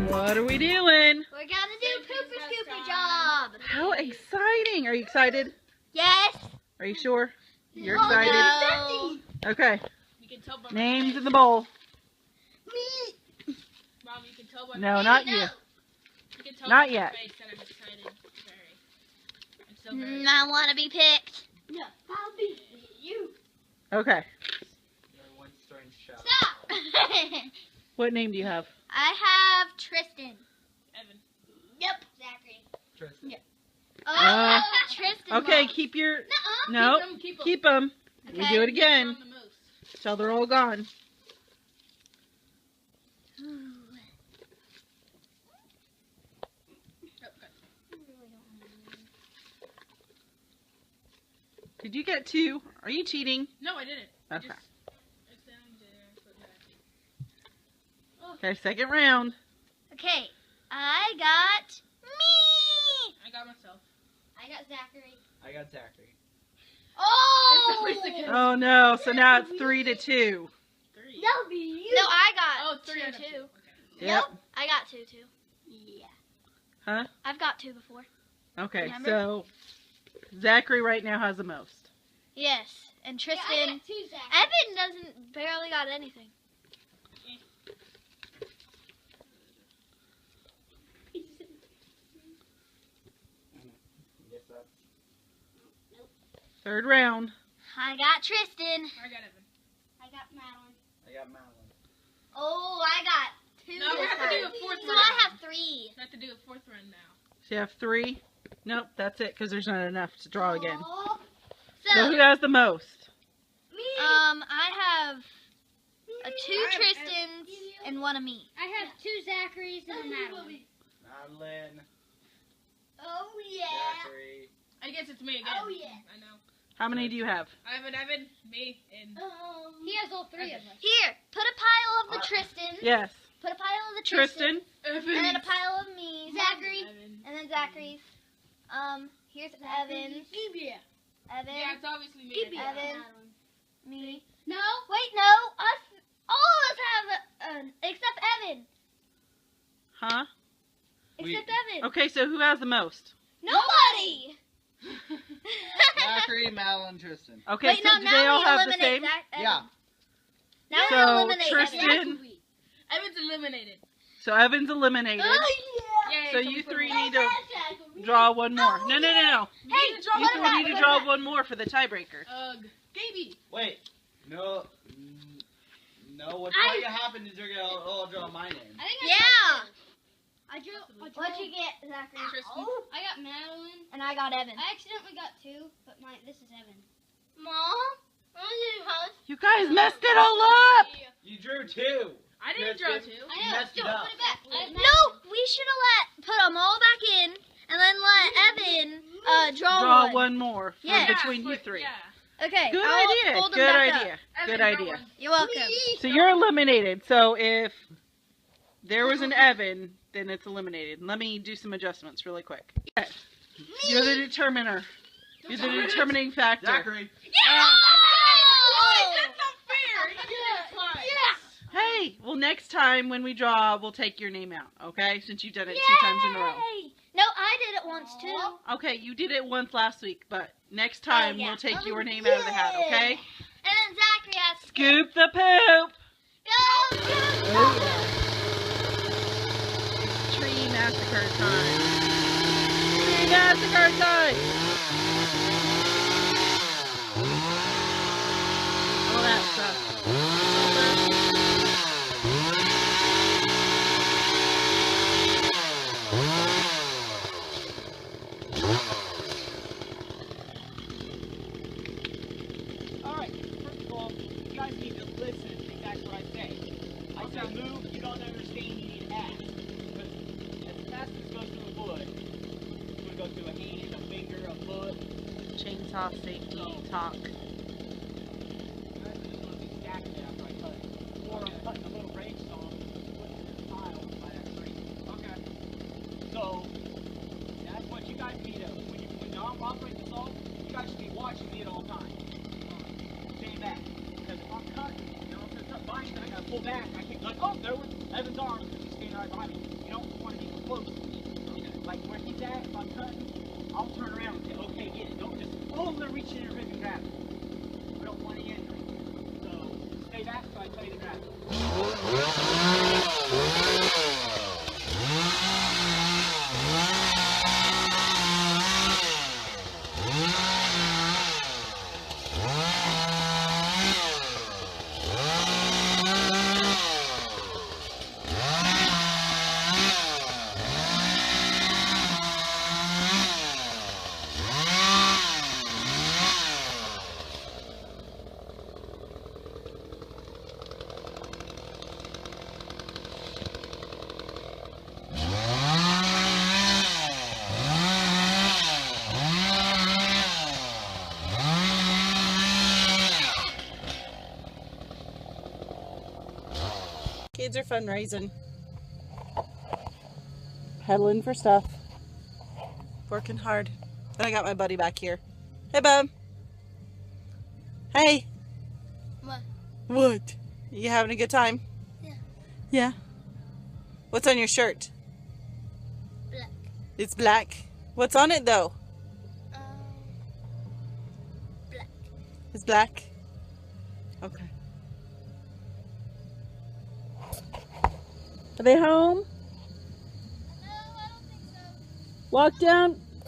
What are we doing? We're gonna do pooper scooper job. How exciting! Are you excited? Yes. Are you sure? You're Oh, excited? no. Okay. You can tell by Names in the bowl. Me. Mom, you can tell by No, my not no. you. You can tell Not by yet. my face that I'm excited. I'm so very I want to be picked. No, I'll be you. Okay. Stop. What name do you have? I have Tristan. Evan. Yep. Zachary. Tristan. Yep. Oh, Tristan. Okay, Mom. keep your... Nuh-uh. No, Keep 'em. keep them. We Okay. do it again On the most. till they're all gone. Did you get 2? Are you cheating? No, I didn't. Okay. It's down there, so that- Okay, second round. Okay, I got me. I got myself. I got Zachary. I got Zachary. Oh. It's a race again. Oh no, so now it's 3-2. 3. No, you. No, I got Oh, 3 out of 2 2. too. Okay. Yep. Nope, I got 2 too. Yeah. Huh? I've got 2 before. Okay, Remember? so Zachary right now has the most. Yes, and Tristan. Yeah, I got 2 Zachary. Evan doesn't barely got anything. Yes, that's. Third round. I got Tristan. I got Evan. I got Madeline. I got Madeline. Oh, I got 2 No, we this have to do time. a fourth So round. I have 3. I have to do a 4th run now. So you have 3. Nope, that's it because there's not enough to draw again. Oh, So who has the most? me. I have 2 I- Tristans and 1 of me. I have 2 Zacharys and a Madeline. Madeline. Oh yeah. Zachary. I guess it's me again. Oh, yeah. I know. How many do you have? I have an Evan, me, and He has all 3 of us. Here, put a pile of the Tristans. Yes. Put a pile of the Tristan. Evan. And then a pile of me. Zachary. Evan. And then Zachary's. Here's Evan. Yeah. Evan. Yeah, it's obviously me. Evan. Me. No. Wait, no. Us. All of us have except Evan. Huh? Except Evan. Okay, so who has the most? Nobody. Zachary, Madeline, Tristan. Okay, Wait, so no, do now they all we have the eliminate same? Evan. Yeah. Now So, we eliminate Tristan- Evan. Evan's eliminated. So Evan's eliminated. yeah. Yay, So we you put 3 him need to draw 1 more. No, no, no, no. Hey, to draw You what 3 about- need to what draw about- 1 more for the tiebreaker. Ugh. Gaby. Wait. No. No, what's going to happen is you're going to all draw my name. I think Yeah. I drew. What'd you get, Zachary? Tristan. I got Madeline. And I got Evan. I accidentally got 2, but this is Evan. Mom? I You guys messed it all up. You drew 2. I didn't draw 2. I know. messed it up. Put it back. I have No, we should have put them all back in and then let Evan draw Draw one. 1 more from Yeah. between you 3. Yeah. Okay. Good I'll idea. fold them Good back idea. up. Evan, Good draw idea. one. You're welcome. So you're eliminated. So if there was an Evan, then it's eliminated. Let me do some adjustments really quick. Okay. You're the determiner. You're the determining factor. Zachary. Oh! That's not fair. You did it twice. Hey, well next time when we draw, we'll take your name out, okay? Since you've done it 2 times in a row. Yay! No, I did it once too. Okay, you did it once last week, but next time yeah. we'll take your name out of the hat, okay? And then Zachary has to Scoop the poop! go. Oh yeah. It's tree massacre time. Tree massacre time! All that stuff. Alright, first of all, you guys need to listen to exactly what I say. I say move, you don't understand, you need to act. Because as fast as it goes through a wood, it's going to go through a hand, a finger, a foot. Chainsaw safety talk. You guys are just going to be stacking it after I cut it. Or I'm cutting a little range saw and putting it in a pile by that tree. Okay. So, that's what you guys need to, when I'm operating the saw, you guys should be watching me at all times. Stand back. Because if I'm pull back. I can't, like, oh, there was Evan's arm because he's standing right behind me. You don't want to be close. Like where he's at, if I'm cutting, I'll turn around and say, okay, get it. Don't just, oh, I'm going to reach in and rip and grab it. We don't want any injury. So stay back so I tell you to grab it. Kids are fundraising. Peddling for stuff. Working hard. And I got my buddy back here. Hey, bub. Hey. What? What? You having a good time? Yeah. Yeah? What's on your shirt? Black. It's black. What's on it, though? Black. It's black? Okay. Are they home? No, I don't think so.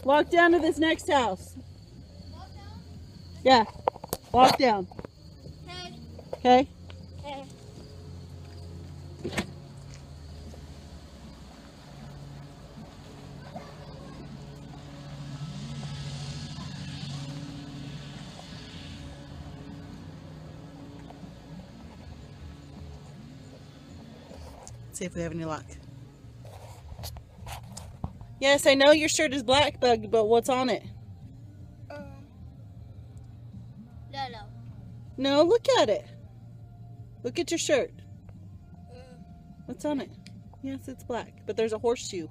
Walk down to this next house. Walk down? Yeah. Walk down. Okay. Okay? Okay. See if we have any luck. Yes, I know your shirt is black, Bug, but what's on it? No. No, look at it. Look at your shirt. What's on it? Yes, it's black, but there's a horseshoe.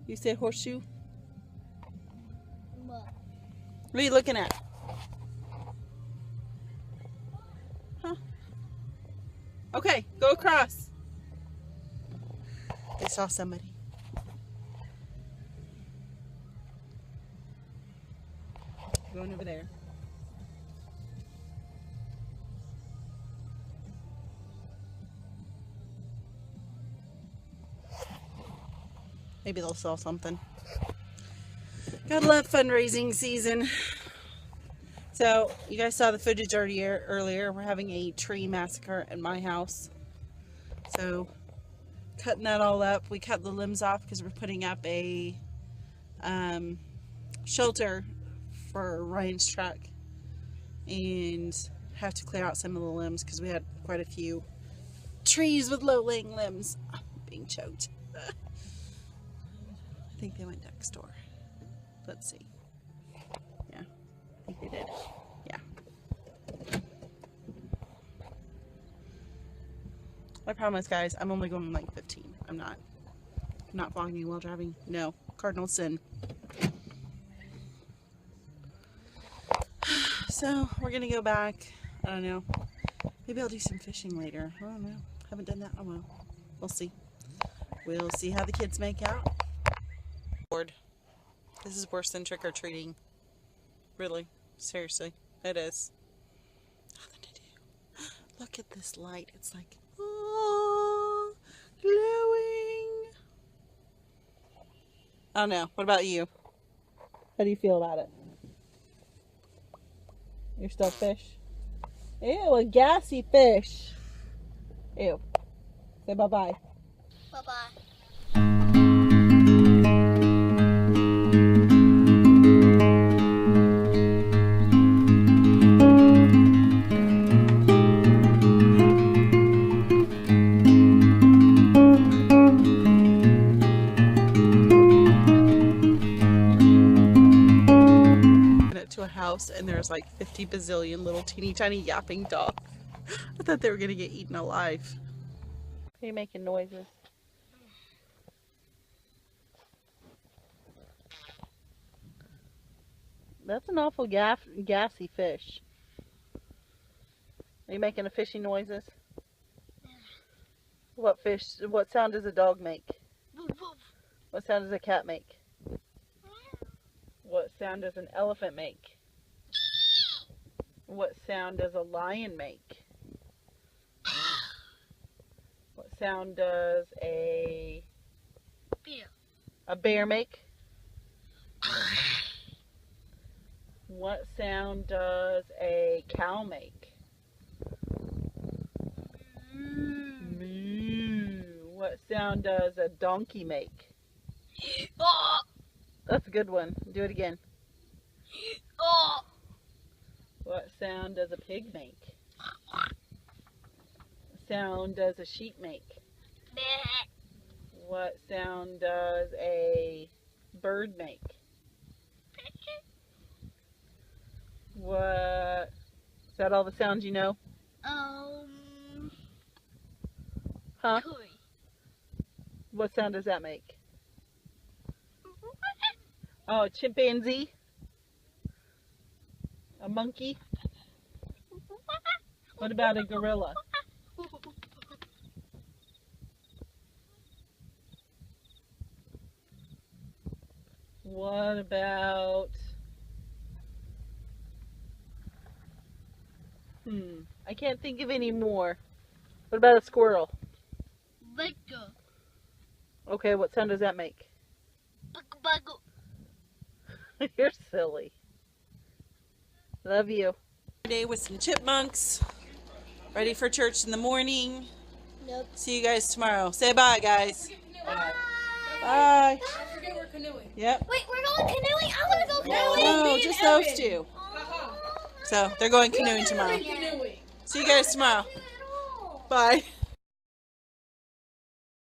You say horseshoe? What? What are you looking at? Huh? Okay, go across. They saw somebody. Going over there. Maybe they'll sell something. Gotta love fundraising season. So, you guys saw the footage earlier. We're having a tree massacre at my house. So, cutting that all up. We cut the limbs off because we're putting up a shelter for Ryan's truck. And have to clear out some of the limbs because we had quite a few trees with low-laying limbs. I'm being choked. I think they went next door. Let's see. Yeah, I think they did. Yeah. I promise, guys, I'm only going like 15. I'm not vlogging you while driving. No, cardinal sin. So we're gonna go back. I don't know. Maybe I'll do some fishing later. I don't know. Haven't done that in a while. We'll see. We'll see how the kids make out. Lord, this is worse than trick-or-treating. Really. Seriously. It is. Nothing to do. Look at this light. It's like, oh, glowing. I don't know. What about you? How do you feel about it? You're still fish? Ew, a gassy fish. Ew. Say bye-bye. Bye-bye. To a house and there's like 50 bazillion little teeny tiny yapping dogs. I thought they were gonna get eaten alive. Are you making noises? That's an awful gassy fish. Are you making a fishy noises? What sound does a dog make? What sound does a cat make? What sound does an elephant make? What sound does a lion make? What sound does a bear make? What sound does a cow make? Moo. What sound does a donkey make? That's a good one. Do it again. What sound does a pig make? What sound does a sheep make? What sound does a bird make? What? Is that all the sounds you know? Huh? What sound does that make? Oh, a chimpanzee? A monkey? What about a gorilla? What about... I can't think of any more. What about a squirrel? Okay, what sound does that make? You're silly. Love you. Today with some chipmunks. Ready for church in the morning. Nope. See you guys tomorrow. Say bye, guys. Bye. Bye. Don't forget we're canoeing. Yep. Wait, we're going canoeing? I want to go canoeing. No, just those two. So they're going canoeing tomorrow. Canoeing. See you guys tomorrow. Bye.